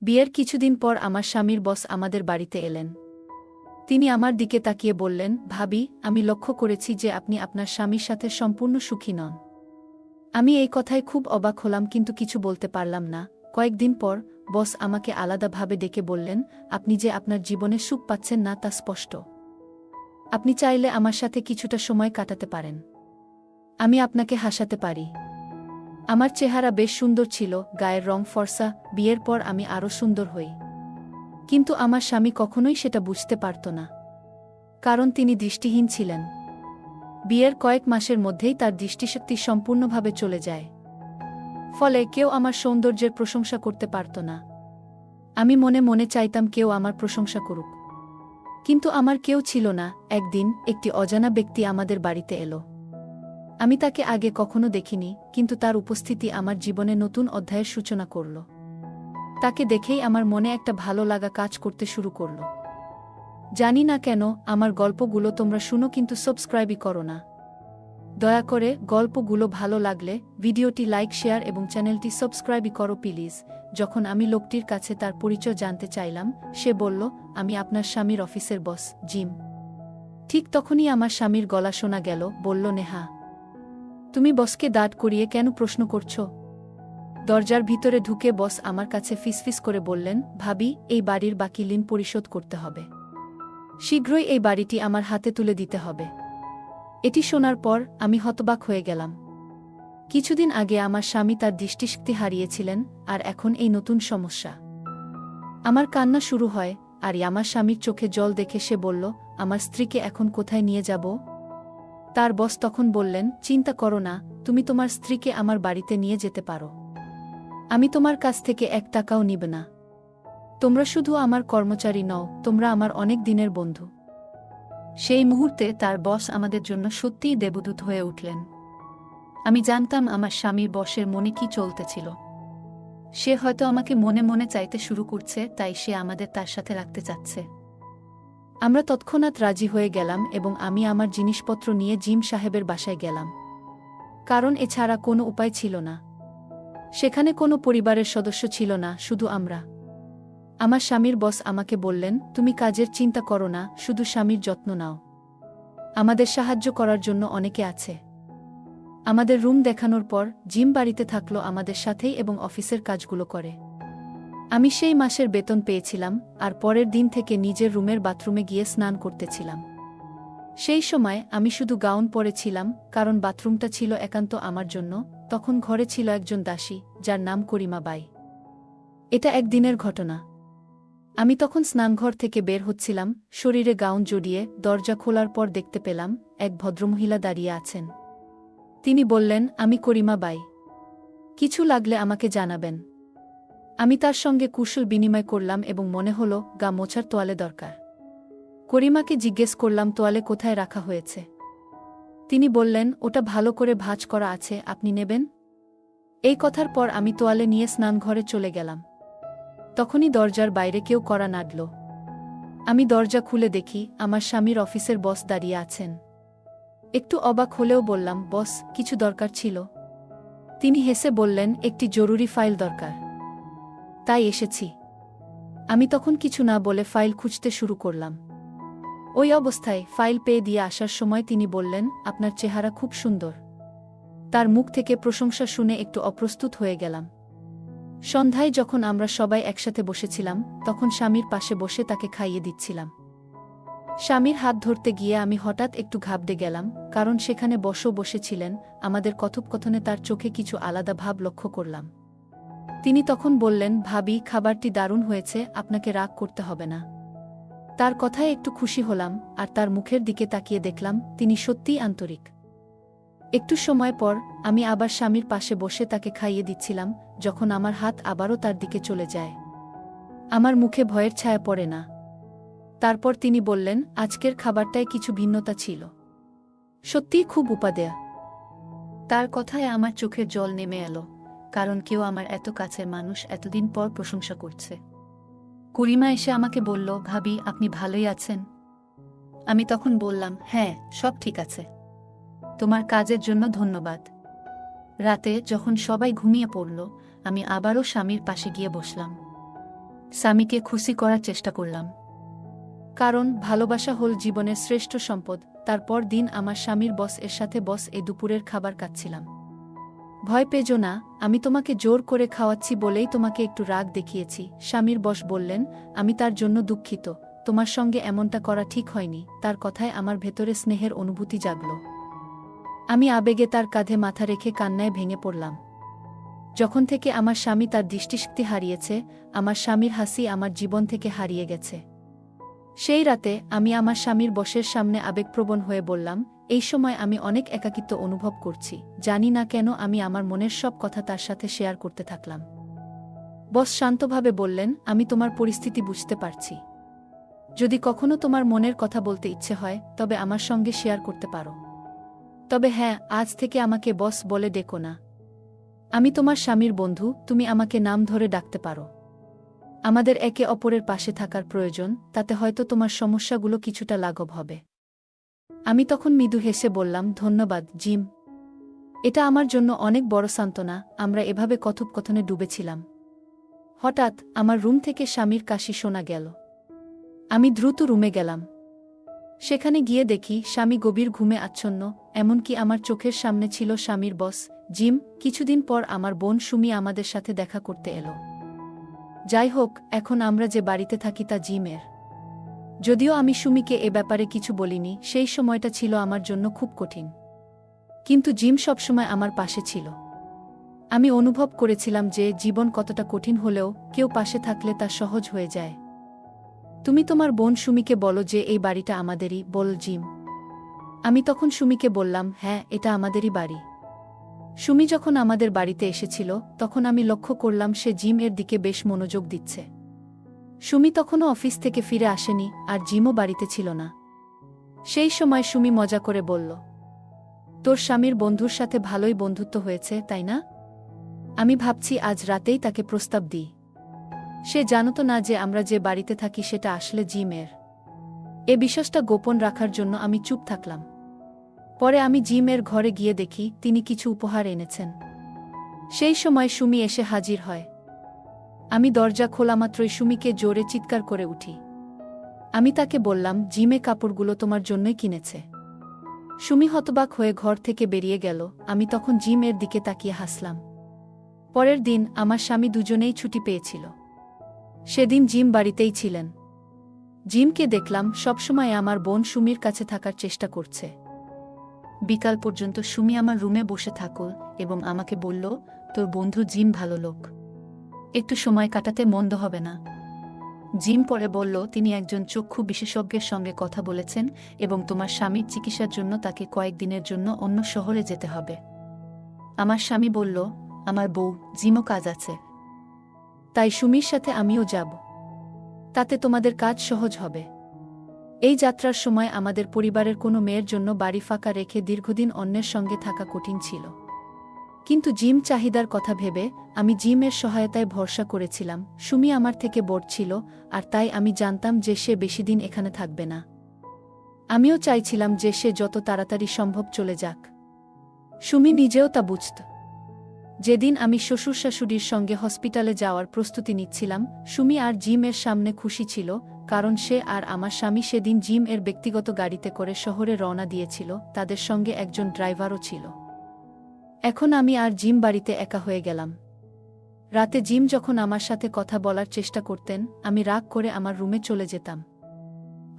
বিয়ের কিছুদিন পর আমার স্বামীর বস আমাদের বাড়িতে এলেন। তিনি আমার দিকে তাকিয়ে বললেন, ভাবি, আমি লক্ষ্য করেছি যে আপনি আপনার স্বামীর সাথে সম্পূর্ণ সুখী নন। আমি এই কথায় খুব অবাক হলাম, কিন্তু কিছু বলতে পারলাম না। কয়েকদিন পর বস আমাকে আলাদাভাবে ডেকে বললেন, আপনি যে আপনার জীবনে সুখ পাচ্ছেন না তা স্পষ্ট। আপনি চাইলে আমার সাথে কিছুটা সময় কাটাতে পারেন। আমি আপনাকে হাসাতে পারি। আমার চেহারা বেশ সুন্দর ছিল, গায়ের রং ফর্সা। বিয়ের পর আমি আরও সুন্দর হই। কিন্তু আমার স্বামী কখনোই সেটা বুঝতে পারত না, কারণ তিনি দৃষ্টিহীন ছিলেন। বিয়ের কয়েক মাসের মধ্যেই তার দৃষ্টিশক্তি সম্পূর্ণভাবে চলে যায়। ফলে কেউ আমার সৌন্দর্যের প্রশংসা করতে পারত না। আমি মনে মনে চাইতাম কেউ আমার প্রশংসা করুক, কিন্তু আমার কেউ ছিল না। একদিন একটি অজানা ব্যক্তি আমাদের বাড়িতে এলো। আমি তাকে আগে কখনো দেখিনি, কিন্তু তার উপস্থিতি আমার জীবনে নতুন অধ্যায়ের সূচনা করল। তাকে দেখেই আমার মনে একটা ভালো লাগা কাজ করতে শুরু করল। জানি না কেন আমার গল্পগুলো তোমরা শুনো, কিন্তু সাবস্ক্রাইবই করো না। দয়া করে গল্পগুলো ভালো লাগলে ভিডিওটি লাইক, শেয়ার এবং চ্যানেলটি সাবস্ক্রাইবই করো প্লিজ। যখন আমি লোকটির কাছে তার পরিচয় জানতে চাইলাম, সে বলল, আমি আপনার স্বামীর অফিসের বস, জিম। ঠিক তখনই আমার স্বামীর গলা শোনা গেল, বলল, নেহা, তুমি বসকে দাঁড় করিয়ে কেন প্রশ্ন করছো? দরজার ভিতরে ঢুকে বস আমার কাছে ফিসফিস করে বললেন, ভাবি, এই বাড়ির বাকি ঋণ পরিশোধ করতে হবে। শীঘ্রই এই বাড়িটি আমার হাতে তুলে দিতে হবে। এটি শোনার পর আমি হতবাক হয়ে গেলাম। কিছুদিন আগে আমার স্বামী তার দৃষ্টিশক্তি হারিয়েছিলেন, আর এখন এই নতুন সমস্যা। আমার কান্না শুরু হয়, আর আমার স্বামীর চোখে জল দেখে সে বলল, আমার স্ত্রীকে এখন কোথায় নিয়ে যাব? তার বস তখন বললেন, চিন্তা করো না, তুমি তোমার স্ত্রীকে আমার বাড়িতে নিয়ে যেতে পারো। আমি তোমার কাছ থেকে 1 টাকাও নিব না। তোমরা শুধু আমার কর্মচারী নও, তোমরা আমার অনেক দিনের বন্ধু। সেই মুহূর্তে তার বস আমাদের জন্য সত্যিই দেবদূত হয়ে উঠলেন। আমি জানতাম আমার স্বামীর বসের মনে কি চলতেছিল। সে হয়তো আমাকে মনে মনে চাইতে শুরু করছে, তাই সে আমাদের তার সাথে রাখতে চাচ্ছে। আমরা তৎক্ষণাৎ রাজি হয়ে গেলাম এবং আমি আমার জিনিসপত্র নিয়ে জিম সাহেবের বাসায় গেলাম, কারণ এছাড়া কোনো উপায় ছিল না। সেখানে কোনো পরিবারের সদস্য ছিল না, শুধু আমরা। আমার স্বামীর বস আমাকে বললেন, তুমি কাজের চিন্তা করো না, শুধু স্বামীর যত্ন নাও। আমাদের সাহায্য করার জন্য অনেকে আছে। আমাদের রুম দেখানোর পর জিম বাড়িতে থাকলো আমাদের সাথেই এবং অফিসের কাজগুলো করে। আমি সেই মাসের বেতন পেয়েছিলাম, আর পরের দিন থেকে নিজের রুমের বাথরুমে গিয়ে স্নান করতেছিলাম। সেই সময় আমি শুধু গাউন পরেছিলাম, কারণ বাথরুমটা ছিল একান্ত আমার জন্য। তখন ঘরে ছিল একজন দাসী, যার নাম করিমা বাই। এটা একদিনের ঘটনা। আমি তখন স্নানঘর থেকে বের হচ্ছিলাম, শরীরে গাউন জড়িয়ে। দরজা খোলার পর দেখতে পেলাম এক ভদ্রমহিলা দাঁড়িয়ে আছেন। তিনি বললেন, আমি করিমা বাই। কিছু লাগলে আমাকে জানাবেন। আমি তার সঙ্গে কুশল বিনিময় করলাম এবং মনে হলো গা মোছার তোয়ালে দরকার। করিমাকে জিজ্ঞেস করলাম, তোয়ালে কোথায় রাখা হয়েছে? তিনি বললেন, ওটা ভালো করে ভাঁজ করা আছে, আপনি নেবেন? এই কথার পর আমি তোয়ালে নিয়ে স্নানঘরে চলে গেলাম। তখনই দরজার বাইরে কেউ কড়া নাড়ল। আমি দরজা খুলে দেখি আমার স্বামীর অফিসের বস দাঁড়িয়ে আছেন। একটু অবাক হলেও বললাম, বস, কিছু দরকার ছিল? তিনি হেসে বললেন, একটি জরুরি ফাইল দরকার, তাই এসেছি। আমি তখন কিছু না বলে ফাইল খুঁজতে শুরু করলাম। ওই অবস্থায় ফাইল পেয়ে দিয়ে আসার সময় তিনি বললেন, আপনার চেহারা খুব সুন্দর। তার মুখ থেকে প্রশংসা শুনে একটু অপ্রস্তুত হয়ে গেলাম। সন্ধ্যায় যখন আমরা সবাই একসাথে বসেছিলাম, তখন স্বামীর পাশে বসে তাকে খাইয়ে দিচ্ছিলাম। স্বামীর হাত ধরতে গিয়ে আমি হঠাৎ একটু ঘাবড়ে গেলাম, কারণ সেখানে বসেছিলেন। আমাদের কথোপকথনে তার চোখে কিছু আলাদা ভাব লক্ষ্য করলাম। তিনি তখন বললেন, ভাবি, খাবারটি দারুণ হয়েছে, আপনাকে রাগ করতে হবে না। তার কথায় একটু খুশি হলাম, আর তার মুখের দিকে তাকিয়ে দেখলাম তিনি সত্যিই আন্তরিক। একটু সময় পর আমি আবার স্বামীর পাশে বসে তাকে খাইয়ে দিচ্ছিলাম, যখন আমার হাত আবারও তার দিকে চলে যায়। আমার মুখে ভয়ের ছায়া পড়ে না। তারপর তিনি বললেন, আজকের খাবারটায় কিছু ভিন্নতা ছিল, সত্যিই খুব উপাদেয়। তার কথায় আমার চোখের জল নেমে এলো, কারণ কেউ আমার এত কাছের মানুষ এতদিন পর প্রশংসা করছে। করিমা এসে আমাকে বলল, ভাবি, আপনি ভালোই আছেন? আমি তখন বললাম, হ্যাঁ, সব ঠিক আছে। তোমার কাজের জন্য ধন্যবাদ। রাতে যখন সবাই ঘুমিয়ে পড়ল, আমি আবারও স্বামীর পাশে গিয়ে বসলাম। স্বামীকে খুশি করার চেষ্টা করলাম। কারণ ভালোবাসা হল জীবনের শ্রেষ্ঠ সম্পদ। তারপর দিন আমার স্বামীর বস এর সাথে এই দুপুরের খাবার খাচ্ছিলাম। ভয় পেজো না, আমি তোমাকে জোর করে খাওয়াচ্ছি বলেই তোমাকে একটু রাগ দেখিয়েছি। স্বামীর বস বললেন, আমি তার জন্য দুঃখিত, তোমার সঙ্গে এমনটা করা ঠিক হয়নি। তার কথায় আমার ভেতরে স্নেহের অনুভূতি জাগল। আমি আবেগে তার কাঁধে মাথা রেখে কান্নায় ভেঙে পড়লাম। যখন থেকে আমার স্বামী তার দৃষ্টিশক্তি হারিয়েছে, আমার স্বামীর হাসি আমার জীবন থেকে হারিয়ে গেছে। সেই রাতে আমি আমার স্বামীর বসের সামনে আবেগপ্রবণ হয়ে বললাম, এই সময় আমি অনেক একাকিত্ব অনুভব করছি। জানি না কেন আমি আমার মনের সব কথা তার সাথে শেয়ার করতে থাকলাম। বস শান্তভাবে বললেন, আমি তোমার পরিস্থিতি বুঝতে পারছি। যদি কখনো তোমার মনের কথা বলতে ইচ্ছে হয় তবে আমার সঙ্গে শেয়ার করতে পারো। তবে হ্যাঁ, আজ থেকে আমাকে বস বলে ডেকো না। আমি তোমার স্বামীর বন্ধু, তুমি আমাকে নাম ধরে ডাকতে পারো। আমাদের একে অপরের পাশে থাকার প্রয়োজন, তাতে হয়তো তোমার সমস্যাগুলো কিছুটা লাঘব হবে। আমি তখন মৃদু হেসে বললাম, ধন্যবাদ জিম। এটা আমার জন্য অনেক বড় সান্ত্বনা। আমরা এভাবে কথোপকথনে ডুবেছিলাম। হঠাৎ আমার রুম থেকে স্বামীর কাশি শোনা গেল। আমি দ্রুত রুমে গেলাম। সেখানে গিয়ে দেখি স্বামী গভীর ঘুমে আচ্ছন্ন, এমনকি আমার চোখের সামনে ছিল স্বামীর বস জিম। কিছুদিন পর আমার বোন সুমি আমাদের সাথে দেখা করতে এলো। যাই হোক, এখন আমরা যে বাড়িতে থাকি তা জিমের। যদিও আমি সুমিকে এ ব্যাপারে কিছু বলিনি, সেই সময়টা ছিল আমার জন্য খুব কঠিন। কিন্তু জিম সবসময় আমার পাশে ছিল। আমি অনুভব করেছিলাম যে জীবন কতটা কঠিন হলেও কেউ পাশে থাকলে তা সহজ হয়ে যায়। তুমি তোমার বোন সুমিকে বলো যে এই বাড়িটা আমাদেরই, বল জিম। আমি তখন সুমিকে বললাম, হ্যাঁ, এটা আমাদেরই বাড়ি। সুমি যখন আমাদের বাড়িতে এসেছিল তখন আমি লক্ষ্য করলাম সে জিম এর দিকে বেশ মনোযোগ দিচ্ছে। সুমি তখনও অফিস থেকে ফিরে আসেনি, আর জিমও বাড়িতে ছিল না। সেই সময় সুমি মজা করে বলল, তোর স্বামীর বন্ধুর সাথে ভালোই বন্ধুত্ব হয়েছে, তাই না? আমি ভাবছি আজ রাতেই তাকে প্রস্তাব দিই। সে জানত না যে আমরা যে বাড়িতে থাকি সেটা আসলে জিমের। এ বিশ্বাসটা গোপন রাখার জন্য আমি চুপ থাকলাম। পরে আমি জিমের ঘরে গিয়ে দেখি তিনি কিছু উপহার এনেছেন। সেই সময় সুমি এসে হাজির হয়। আমি দরজা খোলামাত্রই সুমিকে জোরে চিৎকার করে উঠি। আমি তাকে বললাম, জিমে কাপড়গুলো তোমার জন্যই কিনেছে। সুমি হতবাক হয়ে ঘর থেকে বেরিয়ে গেল। আমি তখন জিমের দিকে তাকিয়ে হাসলাম। পরের দিন আমার স্বামী দুজনেই ছুটি পেয়েছিল। সেদিন জিম বাড়িতেই ছিলেন। জিমকে দেখলাম সবসময় আমার বোন সুমির কাছে থাকার চেষ্টা করছে। বিকাল পর্যন্ত সুমি আমার রুমে বসে থাকল এবং আমাকে বলল, তোর বন্ধু জিম ভালো লোক, একটু সময় কাটাতে মন্দ হবে না। জিম পরে বলল, তিনি একজন চক্ষু বিশেষজ্ঞের সঙ্গে কথা বলেছেন এবং তোমার স্বামীর চিকিৎসার জন্য তাকে কয়েকদিনের জন্য অন্য শহরে যেতে হবে। আমার স্বামী বলল, আমার বউ জিমও কাজ আছে, তাই সুমির সাথে আমিও যাব। তাতে তোমাদের কাজ সহজ হবে। এই যাত্রার সময় আমাদের পরিবারের কোনো মেয়ের জন্য বাড়ি ফাঁকা রেখে দীর্ঘদিন অন্যের সঙ্গে থাকা কঠিন ছিল। কিন্তু জিম চাহিদার কথা ভেবে আমি জিমের সহায়তায় ভরসা করেছিলাম। সুমি আমার থেকে বড় ছিল, আর তাই আমি জানতাম যে সে বেশিদিন এখানে থাকবে না। আমিও চাইছিলাম যে সে যত তাড়াতাড়ি সম্ভব চলে যাক। সুমি নিজেও তা বুঝত। যেদিন আমি শ্বশুর শাশুড়ির সঙ্গে হসপিটালে যাওয়ার প্রস্তুতি নিচ্ছিলাম, সুমি আর জিম এর সামনে খুশি ছিল, কারণ সে আর আমার স্বামী সেদিন জিম এর ব্যক্তিগত গাড়িতে করে শহরে রওনা দিয়েছিল। তাদের সঙ্গে একজন ড্রাইভারও ছিল। এখন আমি আর জিম বাড়িতে একা হয়ে গেলাম। রাতে জিম যখন আমার সাথে কথা বলার চেষ্টা করতেন, আমি রাগ করে আমার রুমে চলে যেতাম।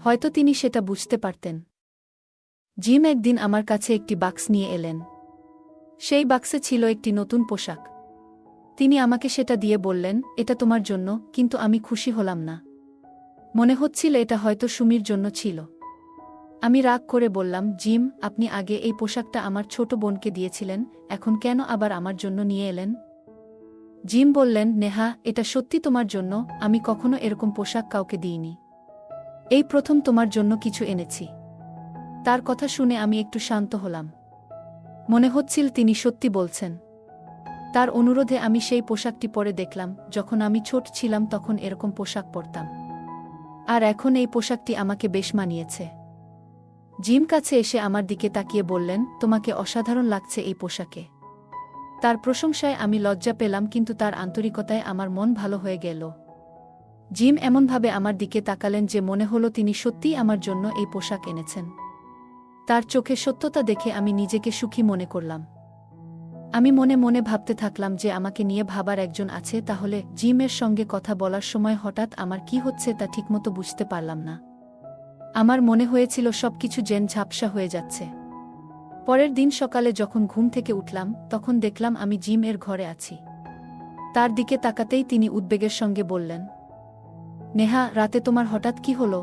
হয়তো তিনি সেটা বুঝতে পারতেন। জিম একদিন আমার কাছে একটি বাক্স নিয়ে এলেন। সেই বাক্সে ছিল একটি নতুন পোশাক। তিনি আমাকে সেটা দিয়ে বললেন, এটা তোমার জন্য। কিন্তু আমি খুশি হলাম না। মনে হচ্ছিল এটা হয়তো সুমির জন্য ছিল। আমি রাগ করে বললাম, জিম, আপনি আগে এই পোশাকটা আমার ছোট বোনকে দিয়েছিলেন, এখন কেন আবার আমার জন্য নিয়ে এলেন? জিম বললেন, নেহা, এটা সত্যি তোমার জন্য। আমি কখনো এরকম পোশাক কাউকে দিইনি। এই প্রথম তোমার জন্য কিছু এনেছি। তার কথা শুনে আমি একটু শান্ত হলাম। মনে হচ্ছিল তিনি সত্যি বলছেন। তার অনুরোধে আমি সেই পোশাকটি পরে দেখলাম। যখন আমি ছোট ছিলাম তখন এরকম পোশাক পরতাম, আর এখন এই পোশাকটি আমাকে বেশ মানিয়েছে। জিম কাছে এসে আমার দিকে তাকিয়ে বললেন, তোমাকে অসাধারণ লাগছে এই পোশাকে। তার প্রশংসায় আমি লজ্জা পেলাম, কিন্তু তার আন্তরিকতায় আমার মন ভালো হয়ে গেল। জিম এমনভাবে আমার দিকে তাকালেন যে মনে হলো তিনি সত্যিই আমার জন্য এই পোশাক এনেছেন। তার চোখে সত্যতা দেখে আমি নিজেকে সুখী মনে করলাম। আমি মনে মনে ভাবতে থাকলাম যে আমাকে নিয়ে ভাবার একজন আছে, তাহলে জিমের সঙ্গে কথা বলার সময় হঠাৎ আমার কি হচ্ছে তা ঠিকমতো বুঝতে পারলাম না। আমার মনে হয়েছিল সবকিছু যেন ঝাপসা হয়ে যাচ্ছে। পরের দিন সকালে যখন ঘুম থেকে উঠলাম তখন দেখলাম আমি জিম এর ঘরে আছি। তার দিকে তাকাতেই তিনি উদ্বেগের সঙ্গে বললেন, নেহা, রাতে তোমার হঠাৎ কি হলো?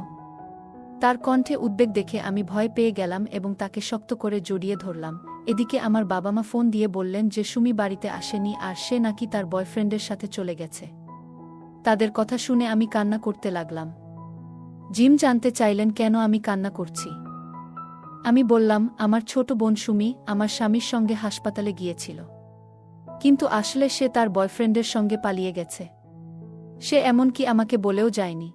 তার কণ্ঠে উদ্বেগ দেখে আমি ভয় পেয়ে গেলাম এবং তাকে শক্ত করে জড়িয়ে ধরলাম। এদিকে আমার বাবা মা ফোন দিয়ে বললেন যে সুমি বাড়িতে আসেনি আর সে নাকি তার বয়ফ্রেন্ডের সাথে চলে গেছে। তাদের কথা শুনে আমি কান্না করতে লাগলাম। জিম জানতে চাইলেন কেন আমি কান্না করছি। আমি বললাম, আমার ছোট বোন সুমি আমার স্বামীর সঙ্গে হাসপাতালে গিয়েছিল, কিন্তু আসলে সে তার বয়ফ্রেন্ডের সঙ্গে পালিয়ে গেছে। সে এমনকি আমাকে বলেও যায়নি।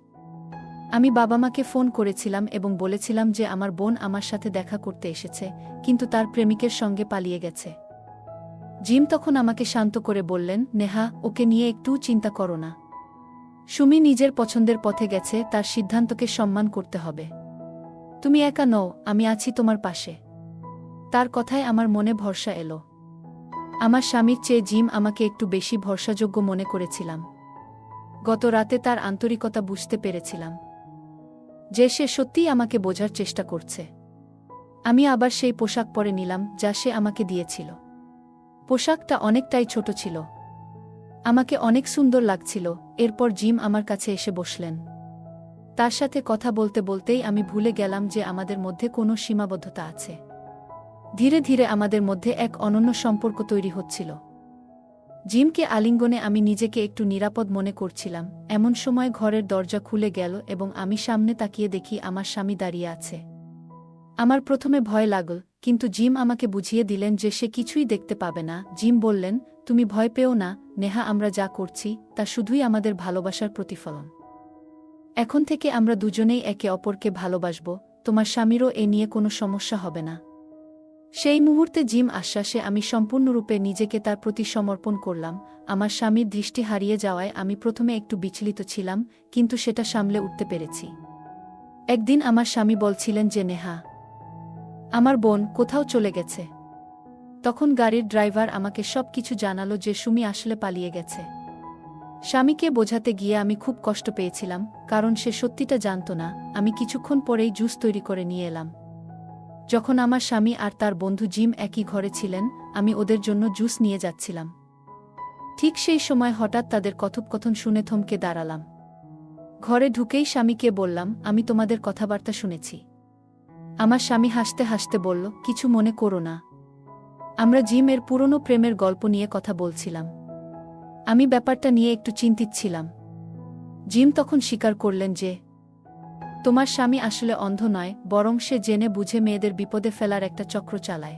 আমি বাবা মাকে ফোন করেছিলাম এবং বলেছিলাম যে আমার বোন আমার সাথে দেখা করতে এসেছে, কিন্তু তার প্রেমিকের সঙ্গে পালিয়ে গেছে। জিম তখন আমাকে শান্ত করে বললেন, নেহা, ওকে নিয়ে একটু চিন্তা করো না। সুমি নিজের পছন্দের পথে গেছে, তার সিদ্ধান্তকে সম্মান করতে হবে। তুমি একা নও, আমি আছি তোমার পাশে। তার কথায় আমার মনে ভরসা এলো। আমার স্বামীর চেয়ে জিম আমাকে একটু বেশি ভরসাযোগ্য মনে করেছিলাম। গত রাতে তার আন্তরিকতা বুঝতে পেরেছিলাম যে সে সত্যিই আমাকে বোঝার চেষ্টা করছে। আমি আবার সেই পোশাক পরে নিলাম যা সে আমাকে দিয়েছিল। পোশাকটা অনেকটাই ছোট ছিল, আমাকে অনেক সুন্দর লাগছিল। এরপর জিম আমার কাছে এসে বসলেন। তার সাথে কথা বলতে বলতেই আমি ভুলে গেলাম যে আমাদের মধ্যে কোনো সীমাবদ্ধতা আছে। ধীরে ধীরে আমাদের মধ্যে এক অনন্য সম্পর্ক তৈরি হচ্ছিল। জিমকে আলিঙ্গনে আমি নিজেকে একটু নিরাপদ মনে করছিলাম। এমন সময় ঘরের দরজা খুলে গেল এবং আমি সামনে তাকিয়ে দেখি আমার স্বামী দাঁড়িয়ে আছে। আমার প্রথমে ভয় লাগল, কিন্তু জিম আমাকে বুঝিয়ে দিলেন যে সে কিছুই দেখতে পাবে না। জিম বললেন, তুমি ভয় পেও না নেহা, আমরা যা করছি তা শুধুই আমাদের ভালোবাসার প্রতিফলন। এখন থেকে আমরা দুজনেই একে অপরকে ভালোবাসব, তোমার স্বামীরও এ নিয়ে কোনো সমস্যা হবে না। সেই মুহূর্তে জিম আশ্বাসে আমি সম্পূর্ণরূপে নিজেকে তার প্রতি সমর্পণ করলাম। আমার স্বামীর দৃষ্টি হারিয়ে যাওয়ায় আমি প্রথমে একটু বিচলিত ছিলাম, কিন্তু সেটা সামলে উঠতে পেরেছি। একদিন আমার স্বামী বলছিলেন যে নেহা, আমার বোন কোথাও চলে গেছে। তখন গাড়ির ড্রাইভার আমাকে সব কিছু জানালো যে সুমি আসলে পালিয়ে গেছে। স্বামীকে বোঝাতে গিয়ে আমি খুব কষ্ট পেয়েছিলাম, কারণ সে সত্যিটা জানত না। আমি কিছুক্ষণ পরেই জুস তৈরি করে নিয়ে এলাম। যখন আমার স্বামী আর তার বন্ধু জিম একই ঘরে ছিলেন, আমি ওদের জন্য জুস নিয়ে যাচ্ছিলাম। ঠিক সেই সময় হঠাৎ তাদের কথোপকথন শুনে থমকে দাঁড়ালাম। ঘরে ঢুকেই স্বামীকে বললাম, আমি তোমাদের কথাবার্তা শুনেছি। আমার স্বামী হাসতে হাসতে বলল, কিছু মনে করো না, আমরা জিম এর পুরনো প্রেমের গল্প নিয়ে কথা বলছিলাম। আমি ব্যাপারটা নিয়ে একটু চিন্তিত ছিলাম। জিম তখন স্বীকার করলেন যে তোমার স্বামী আসলে অন্ধ নয়, বরং সে জেনে বুঝে মেয়েদের বিপদে ফেলার একটা চক্র চালায়।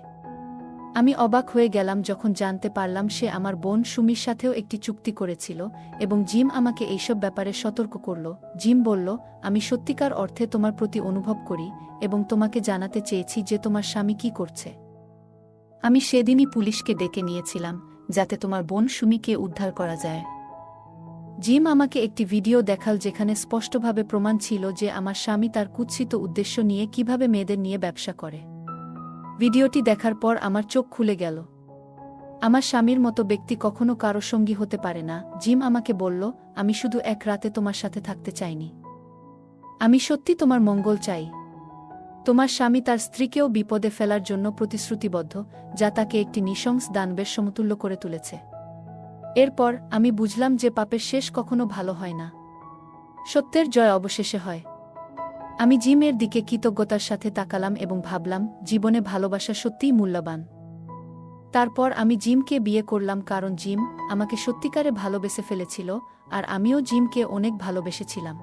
আমি অবাক হয়ে গেলাম যখন জানতে পারলাম সে আমার বোন সুমির সাথেও একটি চুক্তি করেছিল, এবং জিম আমাকে এইসব ব্যাপারে সতর্ক করল। জিম বলল, আমি সত্যিকার অর্থে তোমার প্রতি অনুভব করি এবং তোমাকে জানাতে চেয়েছি যে তোমার স্বামী কি করছে। আমি সেদিনই পুলিশকে ডেকে নিয়েছিলাম যাতে তোমার বোন সুমিকে উদ্ধার করা যায়। জিম আমাকে একটি ভিডিও দেখাল যেখানে স্পষ্টভাবে প্রমাণ ছিল যে আমার স্বামী তার কুৎসিত উদ্দেশ্য নিয়ে কিভাবে মেয়েদের নিয়ে ব্যবসা করে। ভিডিওটি দেখার পর আমার চোখ খুলে গেল। আমার স্বামীর মতো ব্যক্তি কখনো কারো সঙ্গী হতে পারে না। জিম আমাকে বলল, আমি শুধু এক রাতে তোমার সাথে থাকতে চাইনি, আমি সত্যি তোমার মঙ্গল চাই। তোমার স্বামী তার স্ত্রীকেও বিপদে ফেলার জন্য প্রতিশ্রুতিবদ্ধ, যা তাকে একটি নৃশংস দানবের সমতুল্য করে তুলেছে। এরপর আমি বুঝলাম যে পাপের শেষ কখনো ভালো হয় না, সত্যের জয় অবশেষে হয়। আমি জিমের দিকে কৃতজ্ঞতার সাথে তাকালাম এবং ভাবলাম, জীবনে ভালোবাসা সত্যিই মূল্যবান। তারপর আমি জিমকে বিয়ে করলাম, কারণ জিম আমাকে সত্যিকারে ভালোবেসে ফেলেছিল আর আমিও জিমকে অনেক ভালোবেসেছিলাম।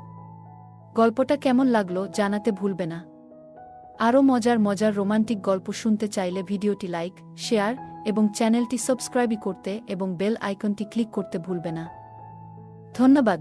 গল্পটা কেমন লাগলো জানাতে ভুলবে না। আরও মজার মজার রোমান্টিক গল্প শুনতে চাইলে ভিডিওটি লাইক, শেয়ার এবং চ্যানেলটি সাবস্ক্রাইব করতে এবং বেল আইকনটি ক্লিক করতে ভুলবে না। ধন্যবাদ।